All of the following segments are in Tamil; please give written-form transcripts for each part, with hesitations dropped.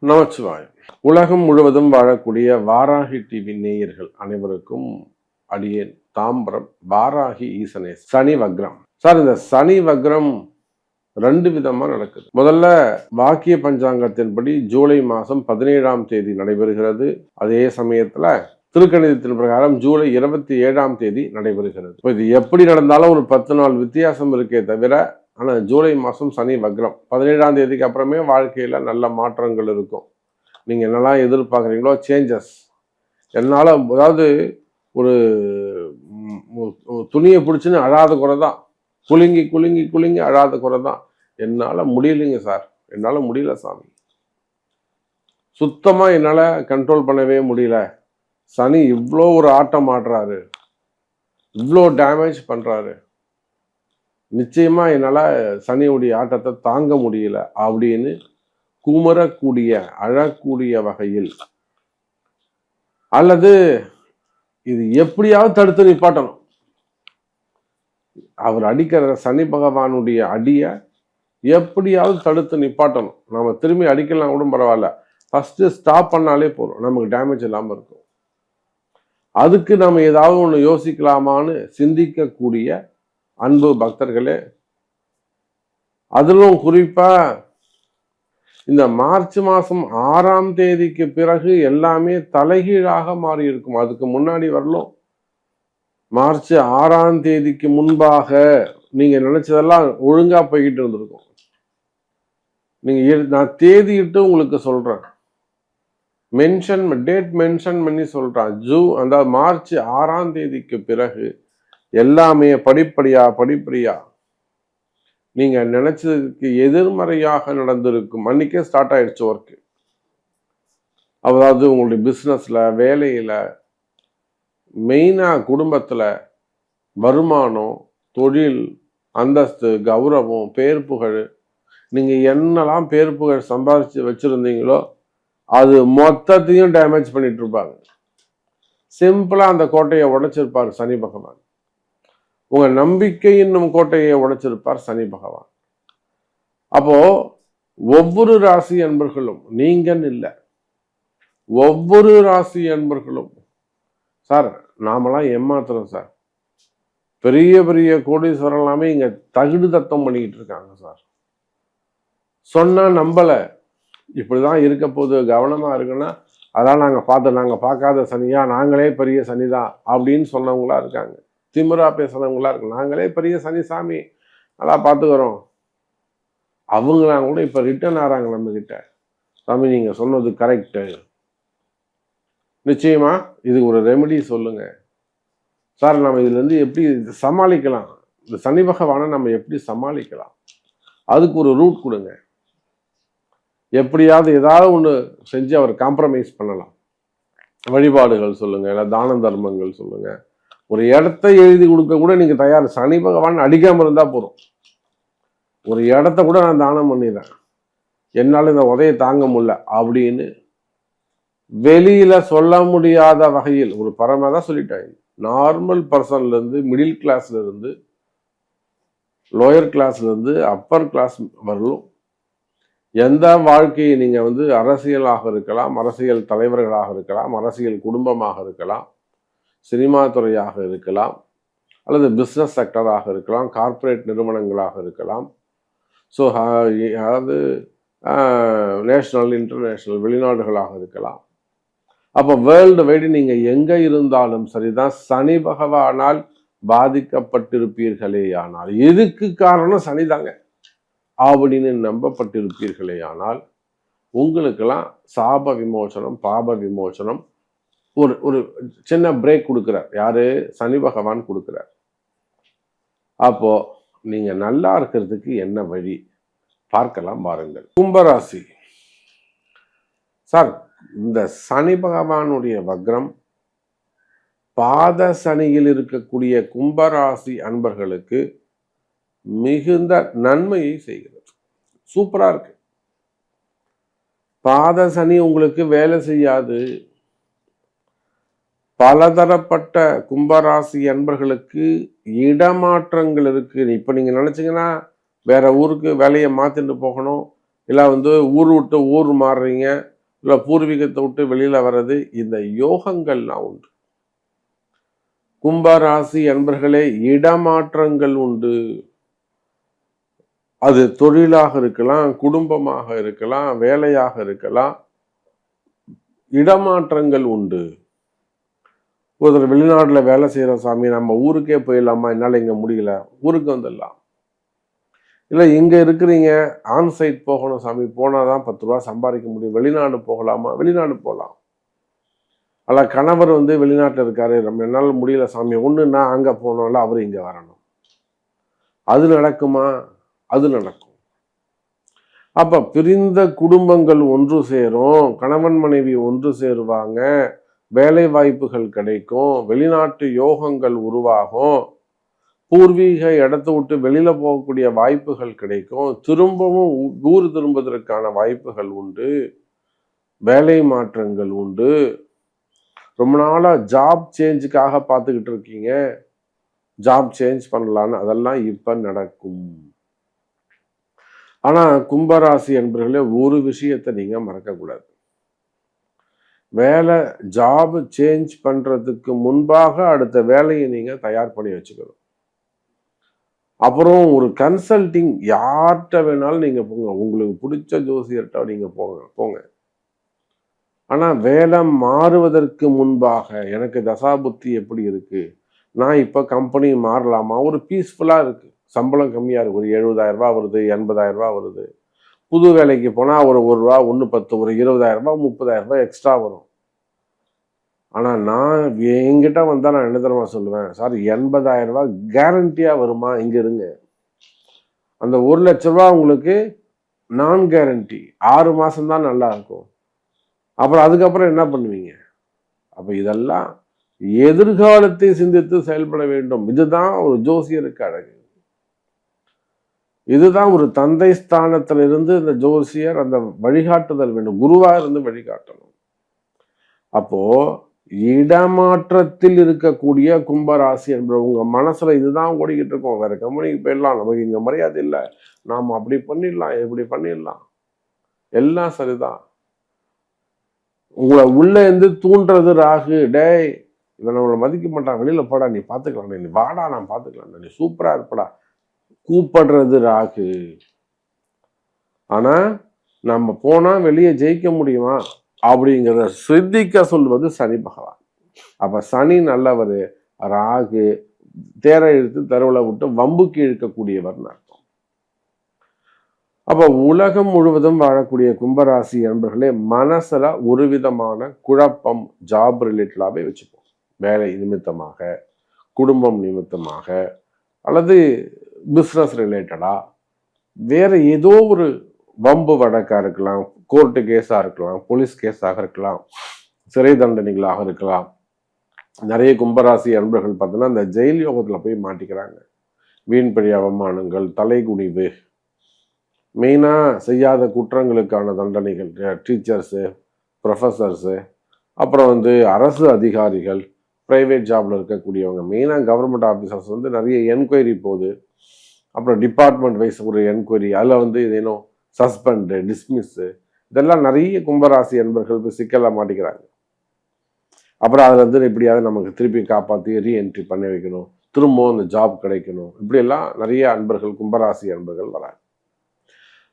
நமச்சிவாயம். உலகம் முழுவதும் வாழக்கூடிய வாராகி டிவி நேயர்கள் அனைவருக்கும் அடியேன் தாம்பரம் வாராகி ஈசனேஸ். சனி வக்ரம் சார், இந்த சனி வக்ரம் ரெண்டு விதமா நடக்குது. முதல்ல வாக்கிய பஞ்சாங்கத்தின்படி ஜூலை மாதம் 17ஆம் தேதி நடைபெறுகிறது. அதே சமயத்துல திருக்கணிதத்தின் பிரகாரம் ஜூலை 27ஆம் தேதி நடைபெறுகிறது. இது எப்படி நடந்தாலும் ஒரு 10 நாள் வித்தியாசம் இருக்கே தவிர, ஆனால் ஜூலை மாதம் சனி வக்ரம் 17ஆம் தேதிக்கு அப்புறமே வாழ்க்கையில் நல்ல மாற்றங்கள் இருக்கும். நீங்கள் என்னெல்லாம் எதிர்பார்க்குறீங்களோ சேஞ்சஸ் என்னால், அதாவது ஒரு துணியை பிடிச்சின்னு அழாத குறை தான், குலுங்கி குலுங்கி குலுங்கி அழாத குறை தான். என்னால் முடியலைங்க சார், என்னால் முடியல சாமி, சுத்தமாக என்னால் கண்ட்ரோல் பண்ணவே முடியல. சனி இவ்வளோ ஒரு ஆட்டம் ஆடுறாரு, இவ்வளோ டேமேஜ் பண்ணுறாரு, நிச்சயமா என்னால் சனியுடைய ஆட்டத்தை தாங்க முடியல அப்படின்னு குமரக்கூடிய அழக்கூடிய வகையில், அல்லது இது எப்படியாவது தடுத்து நிப்பாட்டணும், அவர் அடிக்கிற சனி பகவானுடைய அடியை எப்படியாவது தடுத்து நிப்பாட்டணும். நம்ம திரும்பி அடிக்கலாம் கூட பரவாயில்ல, ஃபர்ஸ்ட் ஸ்டாப் பண்ணாலே போதும், நமக்கு டேமேஜ் இல்லாமல் இருக்கும். அதுக்கு நம்ம ஏதாவது ஒன்று யோசிக்கலாமான்னு சிந்திக்கக்கூடிய அன்பு பக்தர்களே, அதிலும் குறிப்பா இந்த மார்ச் மாதம் 6ஆம் தேதிக்கு பிறகு எல்லாமே தலைகீழாக மாறி இருக்கும். அதுக்கு முன்னாடி வரலும் மார்ச் 6ஆம் தேதிக்கு முன்பாக நீங்க நினைச்சதெல்லாம் ஒழுங்கா போய்கிட்டு இருந்திருக்கும். நான் தேதியிட்டு உங்களுக்கு சொல்றேன், டேட் மென்ஷன் பண்ணி சொல்றேன். அந்த மார்ச் 6ஆம் தேதிக்கு பிறகு எல்லாமே படிப்படியா நீங்க நினைச்சதுக்கு எதிர்மறையாக நடந்திருக்கும். அன்னைக்கே ஸ்டார்ட் ஆயிடுச்சு ஒர்க்கு. அதாவது உங்களுடைய பிசினஸ்ல, வேலையில, மெயினா குடும்பத்துல, வருமானம், தொழில், அந்தஸ்து, கௌரவம், பேர் புகழ், நீங்க என்னெல்லாம் பேர் புகழ் சம்பாதிச்சு வச்சிருந்தீங்களோ அது மொத்தத்தையும் டேமேஜ் பண்ணிட்டு இருப்பாங்க. சிம்பிளா அந்த கோட்டையை உடைச்சிருப்பாரு சனி பகவான். உங்க நம்பிக்கை என்னும் கோட்டையை உடைச்சிருப்பார் சனி பகவான். அப்போ ஒவ்வொரு ராசி அன்பர்களும், நீங்கன்னு இல்லை, ஒவ்வொரு ராசி அன்பர்களும், சார் நாமெல்லாம் ஏமாத்துறோம் சார், பெரிய பெரிய கோடீஸ்வரன் எல்லாமே இங்க தகுடு தத்தம் பண்ணிக்கிட்டு இருக்காங்க சார், சொன்னா நம்பல, இப்படிதான் இருக்க போது, கவனமா இருக்குன்னா அதான் நாங்க பார்க்காத சனியா, நாங்களே பெரிய சனிதான் அப்படின்னு சொன்னவங்களா இருக்காங்க. திமிரா பேசுறவங்களா இருக்கு, நாங்களே பெரிய சனி சாமி, நல்லா பார்த்துக்கிறோம். அவங்களாம் கூட இப்ப ரிட்டர்ன் ஆறாங்க நம்ம கிட்ட, சாமி நீங்க சொன்னது கரெக்டு, நிச்சயமா இது ஒரு ரெமெடி சொல்லுங்க சார், நம்ம இதுல இருந்து எப்படி சமாளிக்கலாம், இந்த சனி பகவானை நம்ம எப்படி சமாளிக்கலாம், அதுக்கு ஒரு ரூட் கொடுங்க, எப்படியாவது ஏதாவது ஒன்று செஞ்சு அவர் காம்ப்ரமைஸ் பண்ணலாம். வழிபாடுகள் சொல்லுங்க, இல்லை தான தர்மங்கள் சொல்லுங்க, ஒரு இடத்த எழுதி கொடுக்க கூட நீங்க தயார். சனி பகவான் அடிக்காம இருந்தா போதும், ஒரு இடத்த கூட நான் தானம் பண்ணிடுறேன், என்னால இந்த உதையை தாங்க முடியல அப்படின்னு வெளியில சொல்ல முடியாத வகையில் ஒரு பரமாதான் சொல்லிட்டாங்க. நார்மல் பர்சன்ல இருந்து, மிடில் கிளாஸ்ல இருந்து, லோயர் கிளாஸ்ல இருந்து, அப்பர் கிளாஸ் வரலும் எந்த வாழ்க்கையை நீங்க அரசியலாக இருக்கலாம், அரசியல் தலைவர்களாக இருக்கலாம், அரசியல் குடும்பமாக இருக்கலாம், சினிமா துறையாக இருக்கலாம், அல்லது பிஸ்னஸ் செக்டராக இருக்கலாம், கார்ப்பரேட் நிறுவனங்களாக இருக்கலாம், ஸோ அதாவது நேஷனல், இன்டர்நேஷனல், வெளிநாடுகளாக இருக்கலாம். அப்போ வேர்ல்டு வைடு நீங்கள் எங்கே இருந்தாலும் சரிதான், சனி பகவானால் பாதிக்கப்பட்டிருப்பீர்களே ஆனால், எதுக்கு காரணம் சனிதாங்க அப்படின்னு நம்பப்பட்டிருப்பீர்களே ஆனால், உங்களுக்கெல்லாம் சாப விமோசனம், பாப விமோசனம், ஒரு சின்ன பிரேக் கொடுக்கிறார். யாரு? சனி பகவான் கொடுக்கிறார். அப்போ நீங்க நல்லா இருக்கிறதுக்கு என்ன வழி பார்க்கலாம் பாருங்கள். கும்பராசி சார், இந்த சனி பகவானுடைய வக்ரம் பாத சனியில் இருக்கக்கூடிய கும்பராசி அன்பர்களுக்கு மிகுந்த நன்மையை செய்கிறது. சூப்பரா இருக்கு. பாத சனி உங்களுக்கு வேலை செய்யாது. பலதரப்பட்ட கும்பராசி அன்பர்களுக்கு இடமாற்றங்கள் இருக்கு. இப்ப நீங்க நினைச்சீங்கன்னா வேற ஊருக்கு வேலையை மாத்திட்டு போகணும், இல்லை ஊர் விட்டு ஊர் மாறுறீங்க, இல்லை பூர்வீகத்தை விட்டு வெளியில வர்றது, இந்த யோகங்கள்லாம் உண்டு. கும்பராசி அன்பர்களே, இடமாற்றங்கள் உண்டு. அது தொழிலாக இருக்கலாம், குடும்பமாக இருக்கலாம், வேலையாக இருக்கலாம், இடமாற்றங்கள் உண்டு. ஒருத்தர் வெளிநாட்டுல வேலை செய்யற சாமி, நம்ம ஊருக்கே போயிடலாமா, என்னால இங்க முடியல, ஊருக்கு வந்துடலாம். இல்லை இங்க இருக்கிறீங்க, ஆன்சைட் போகணும் சாமி, போனாதான் 10 ரூபா சம்பாதிக்க முடியும், வெளிநாடு போகலாமா, வெளிநாடு போகலாம். அல்ல கணவர் வெளிநாட்டில் இருக்காரு, நம்ம என்னால முடியல சாமி, ஒன்று நான் அங்கே போனோம்ல, அவர் இங்கே வரணும். அது நடக்குமா? அது நடக்கும். அப்ப பிரிந்த குடும்பங்கள் ஒன்று சேரும், கணவன் மனைவி ஒன்று சேருவாங்க, வேலை வாய்ப்புகள் கிடைக்கும், வெளிநாட்டு யோகங்கள் உருவாகும், பூர்வீக இடத்தை விட்டு வெளியில போகக்கூடிய வாய்ப்புகள் கிடைக்கும், திரும்பவும் ஊர் திரும்புவதற்கான வாய்ப்புகள் உண்டு, வேலை மாற்றங்கள் உண்டு. ரொம்ப நாளா ஜாப் சேஞ்சுக்காக பார்த்துக்கிட்டு இருக்கீங்க, ஜாப் சேஞ்ச் பண்ணலான்னு, அதெல்லாம் இப்ப நடக்கும். ஆனா கும்பராசி என்பவர்களே, ஒரு விஷயத்தை நீங்க மறக்கக்கூடாது. வேலை ஜாப் சேஞ்ச் பண்றதுக்கு முன்பாக அடுத்த வேலையை நீங்க தயார் பண்ணி வச்சுக்கணும். அப்புறம் ஒரு கன்சல்டிங் யார்கிட்ட வேணாலும் நீங்க போங்க, உங்களுக்கு பிடிச்ச ஜோசியர்கிட்ட நீங்க போங்க. ஆனா வேலை மாறுவதற்கு முன்பாக எனக்கு தசாபுத்தி எப்படி இருக்கு, நான் இப்ப கம்பெனி மாறலாமா, ஒரு பீஸ்ஃபுல்லா இருக்கு, சம்பளம் கம்மியா இருக்கு, ஒரு 70,000 ரூபாய் வருது, 80,000 ரூபாய் வருது, புது வேலைக்கு போனா ஒரு 1 ரூபா 1.10, ஒரு 20,000 ரூபாய் 30,000 ரூபாய் எக்ஸ்ட்ரா வரும். ஆனா நான் என்கிட்ட வந்தா நான் என்ன தெரியுமா சொல்லுவேன், சார் 80,000 ரூபாய் கேரண்டியா வருமா, இங்க இருங்க, அந்த 1 லட்ச ரூபாய் உங்களுக்கு நான் கேரண்டி, 6 மாசம் தான் நல்லா இருக்கும், அப்புறம் அதுக்கப்புறம் என்ன பண்ணுவீங்க? அப்ப இதெல்லாம் எதிர்காலத்தை சிந்தித்து செயல்பட வேண்டும். இதுதான் ஒரு ஜோசியருக்கு அழகு. இதுதான் ஒரு தந்தை ஸ்தானத்திலிருந்து இந்த ஜோசியர் அந்த வழிகாட்டுதல் வேண்டும், குருவா இருந்து வழிகாட்டணும். அப்போ இடமாற்றத்தில் இருக்கக்கூடிய கும்பராசி என்ற உங்க மனசுல இதுதான் ஓடிக்கிட்டு இருக்கோம், வேற கம்பெனிக்கு போயிடலாம், நமக்கு இங்க மரியாதை இல்லை, நாம அப்படி பண்ணிடலாம், இப்படி பண்ணிடலாம், எல்லாம் சரிதான். உங்களை உள்ள இருந்து தூண்டுறது ராகு, டேய் இவன் நம்மளை மதிக்க மாட்டான், வெளியில போடா, நீ பாத்துக்கலாம், நீ வாடா, நான் பாத்துக்கலாம், நீ சூப்பரா இருப்படா, கூப்பிடுறது ராகு. ஆனா நம்ம போனா வெளியே ஜெயிக்க முடியுமா அப்படிங்கிறத சிந்திக்க சொல்வது சனி பகவான். அப்ப சனி நல்லவர், ராகு தேரை இழுத்து தெருவில் விட்டு வம்புக்கு இழுக்கக்கூடியவர் அர்த்தம். அப்ப உலகம் முழுவதும் வாழக்கூடிய கும்பராசி என்பர்களே, மனசுல ஒரு விதமான குழப்பம் ஜாப் ரிலேட்டடாவே வச்சுப்போம், வேலை நிமித்தமாக, குடும்பம் நிமித்தமாக, அல்லது பிஸ்னஸ் ரிலேட்டடா, வேற ஏதோ ஒரு வம்பு வழக்கா இருக்கலாம், கோர்ட்டு கேஸா இருக்கலாம், போலீஸ் கேஸாக இருக்கலாம், சிறை தண்டனைகளாக இருக்கலாம். நிறைய கும்பராசி அன்பர்கள் பார்த்தோன்னா இந்த ஜெயில் யோகத்துல போய் மாட்டிக்கிறாங்க. வீண்பழி அவமானங்கள், தலைகுனிவு, மெயினா செய்யாத குற்றங்களுக்கான தண்டனைகள், டீச்சர்ஸு, ப்ரொஃபஸர்ஸு, அப்புறம் அரசு அதிகாரிகள், பிரைவேட் ஜாப்ல இருக்கக்கூடியவங்க, மெயினாக கவர்மெண்ட் ஆஃபீஸர்ஸ் நிறைய என்கொயரி போகுது. அப்புறம் டிபார்ட்மெண்ட் வைஸ் ஒரு என்கொயரி, அதில் இதேனும் சஸ்பெண்டு, டிஸ்மிஸ்ஸு, இதெல்லாம் நிறைய கும்பராசி அன்பர்கள் போய் சிக்கலாக மாட்டிக்கிறாங்க. அப்புறம் அதில் எப்படியாவது நமக்கு திருப்பி காப்பாற்றி ரீஎன்ட்ரி பண்ணி வைக்கணும், திரும்பவும் அந்த ஜாப் கிடைக்கணும், இப்படியெல்லாம் நிறைய அன்பர்கள் கும்பராசி அன்பர்கள் வராங்க.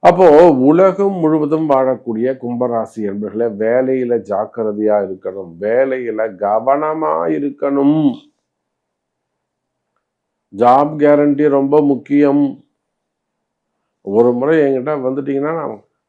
அப்போ உலகம் முழுவதும் வாழக்கூடிய கும்பராசி என்பர்களை வேலையில ஜாக்கிரதையா இருக்கணும், வேலையில கவனமா இருக்கணும். ஜாப் கேரண்டி ரொம்ப முக்கியம். ஒரு முறை என்கிட்ட வந்துட்டீங்கன்னா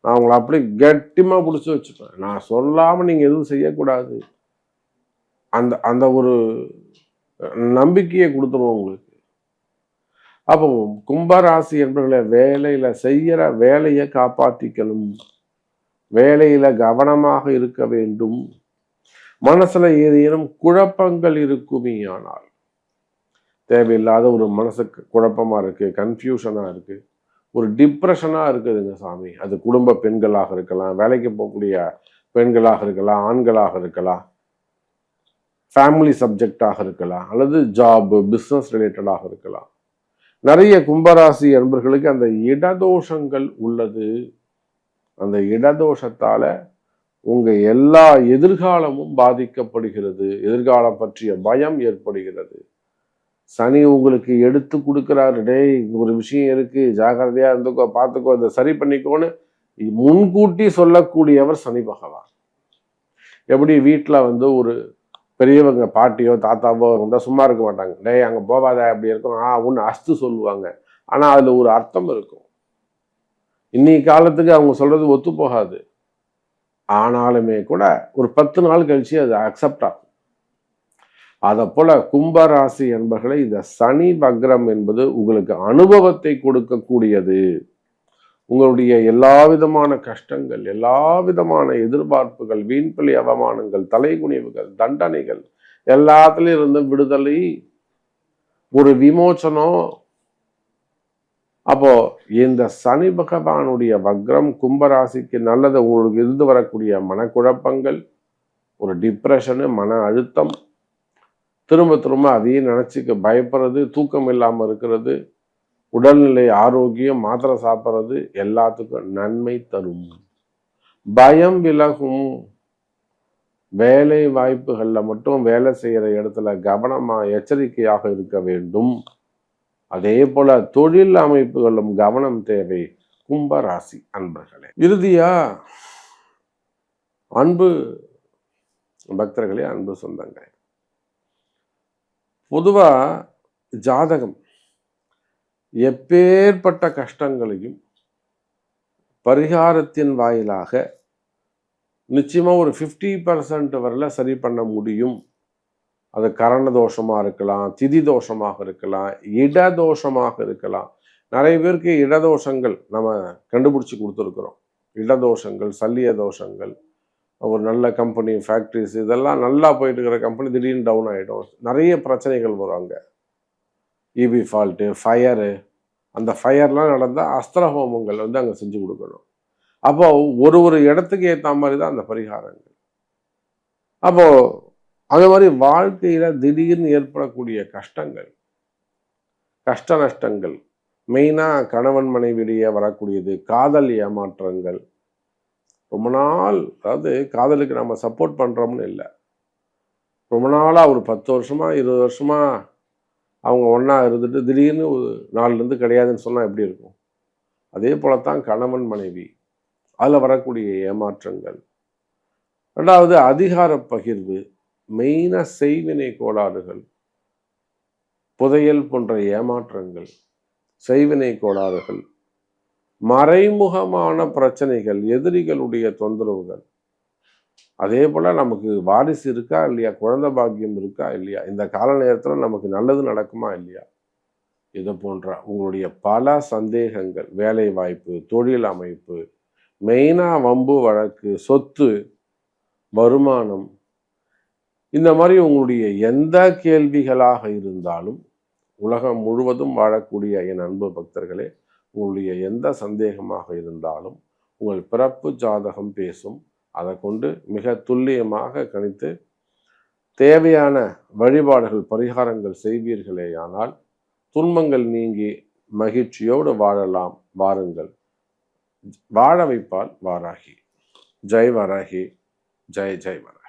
நான் உங்களை அப்படி கெட்டிமா பிடிச்சி வச்சுப்பேன், நான் சொல்லாம நீங்க எதுவும் செய்யக்கூடாது, அந்த அந்த ஒரு நம்பிக்கையை கொடுத்துருவோம் உங்களுக்கு. அப்போ கும்பராசி என்பவர்களை வேலையில செய்யற வேலையை காப்பாற்றிக்கணும், வேலையில கவனமாக இருக்க வேண்டும். மனசுல ஏதேனும் குழப்பங்கள் இருக்குமே ஆனால், தேவையில்லாத ஒரு மனசுக்கு குழப்பமா இருக்கு, கன்ஃபியூஷனா இருக்கு, ஒரு டிப்ரெஷனா இருக்குதுங்க சாமி, அது குடும்ப பெண்களாக இருக்கலாம், வேலைக்கு போகக்கூடிய பெண்களாக இருக்கலாம், ஆண்களாக இருக்கலாம், ஃபேமிலி சப்ஜெக்டாக இருக்கலாம், அல்லது ஜாப் பிஸ்னஸ் ரிலேட்டடாக இருக்கலாம். நிறைய கும்பராசி அன்பர்களுக்கு அந்த இடதோஷங்கள் உள்ளது. அந்த இடதோஷத்தால உங்க எல்லா எதிர்காலமும் பாதிக்கப்படுகிறது. எதிர்காலம் பற்றிய பயம் ஏற்படுகிறது. சனி உங்களுக்கு எடுத்து கொடுக்கிறாரு, டேய் ஒரு விஷயம் இருக்கு, ஜாக்கிரதையா இருந்துக்கோ, பார்த்துக்கோ, இதை சரி பண்ணிக்கோன்னு முன்கூட்டி சொல்லக்கூடியவர் சனி பகவான். எப்படி வீட்டில் ஒரு பெரியவங்க பாட்டியோ தாத்தாவோ இருந்தால் சும்மா இருக்க மாட்டாங்க. டேய் அங்கே போகாத, அப்படி இருக்கும், ஒன்று அஸ்து சொல்லுவாங்க. ஆனால் அதில் ஒரு அர்த்தம் இருக்கும். இன்னைக்கு காலத்துக்கு அவங்க சொல்றது ஒத்து போகாது. ஆனாலுமே கூட ஒரு 10 நாள் கழிச்சு அது அக்செப்ட் ஆகும். அதை போல கும்பராசி என்பர்களை இந்த சனி வக்ரம் என்பது உங்களுக்கு அனுபவத்தை கொடுக்கக்கூடியது. உங்களுடைய எல்லா விதமான கஷ்டங்கள், எல்லா விதமான எதிர்பார்ப்புகள், வீண்பழி அவமானங்கள், தலைகுனிவுகள், தண்டனைகள் எல்லாத்துலயும் இருந்து விடுதலை, ஒரு விமோச்சனம். அப்போ இந்த சனி பகவானுடைய வக்ரம் கும்பராசிக்கு நல்லது. உங்களுக்கு இருந்து வரக்கூடிய மனக்குழப்பங்கள், ஒரு டிப்ரெஷனு, மன அழுத்தம், திரும்ப திரும்ப அதையே நினைச்சுக்க பயப்படுறது, தூக்கம் இல்லாமல் இருக்கிறது, உடல்நிலை ஆரோக்கியம், மாத்திரை சாப்பிட்றது எல்லாத்துக்கும் நன்மை தரும். பயம் விலகும். வேலை வாய்ப்புகள்ல மட்டும் வேலை செய்யற இடத்துல கவனமா எச்சரிக்கையாக இருக்க வேண்டும். அதே போல தொழில் அமைப்புகளும் கவனம் தேவை கும்பராசி அன்பர்களே. இறுதியா அன்பு பக்தர்களே, அன்பு சொந்தங்களே, பொதுவா ஜாதகம் எப்பேற்பட்ட கஷ்டங்களையும் பரிகாரத்தின் வாயிலாக நிச்சயமா ஒரு 50% வரல சரி பண்ண முடியும். அது கரண தோஷமா இருக்கலாம், திதி தோஷமாக இருக்கலாம், இடதோஷமாக இருக்கலாம். நிறைய பேருக்கு இடதோஷங்கள் நம்ம கண்டுபிடிச்சி கொடுத்துருக்குறோம். இடதோஷங்கள், சல்லிய தோஷங்கள், ஒரு நல்ல கம்பெனி, ஃபேக்ட்ரிஸ், இதெல்லாம் நல்லா போயிட்டு இருக்கிற கம்பெனி திடீர்னு டவுன் ஆகிடும். நிறைய பிரச்சனைகள் வரும். அங்கே இபி ஃபால்ட்டு, ஃபயரு, அந்த ஃபயர்லாம் நடந்தால் அஸ்திர ஹோமங்கள் அங்கே செஞ்சு கொடுக்கணும். அப்போ ஒரு இடத்துக்கு ஏற்ற மாதிரி தான் அந்த பரிகாரங்கள். அப்போ அந்த மாதிரி வாழ்க்கையில திடீர்னு ஏற்படக்கூடிய கஷ்டங்கள், கஷ்ட நஷ்டங்கள், மெயினா கணவன் மனைவியிடையே வரக்கூடியது, காதல் ஏமாற்றங்கள். ரொம்ப நாள், அதாவது காதலுக்கு நம்ம சப்போர்ட் பண்றோம்னு இல்லை, ரொம்ப நாளா ஒரு 10 வருஷமா 20 வருஷமா அவங்க ஒன்றா இருந்துட்டு திடீர்னு ஒரு நாள்லேருந்து கிடையாதுன்னு சொன்னால் எப்படி இருக்கும்? அதே போலத்தான் கணவன் மனைவி, அதில் வரக்கூடிய ஏமாற்றங்கள். ரெண்டாவது அதிகார பகிர்வு, மெயினாக செய்வினை கோளாறுகள், புதையல் போன்ற ஏமாற்றங்கள், செய்வினை கோளாறுகள், மறைமுகமான பிரச்சனைகள், எதிரிகளுடைய தொந்தரவுகள். அதே போல நமக்கு வாரிசு இருக்கா இல்லையா, குழந்தை பாக்கியம் இருக்கா இல்லையா, இந்த கால நேரத்தில் நமக்கு நல்லது நடக்குமா இல்லையா, இது போன்ற உங்களுடைய பல சந்தேகங்கள், வேலை வாய்ப்பு, தொழில் அமைப்பு, மெயினா வம்பு வழக்கு, சொத்து, வருமானம், இந்த மாதிரி உங்களுடைய எந்த கேள்விகளாக இருந்தாலும் உலகம் முழுவதும் வாழக்கூடிய என் அன்பு பக்தர்களே, உங்களுடைய எந்த சந்தேகமாக இருந்தாலும் உங்கள் பிறப்பு ஜாதகம் பேசும். அதை கொண்டு மிக துல்லியமாக கணித்து தேவையான வழிபாடுகள், பரிகாரங்கள் செய்வீர்களேயானால் துன்பங்கள் நீங்கி மகிழ்ச்சியோடு வாழலாம். வாருங்கள், வாழ வைப்பால் வாராகி. ஜெய் வராகி, ஜெய் ஜெய் வராகி.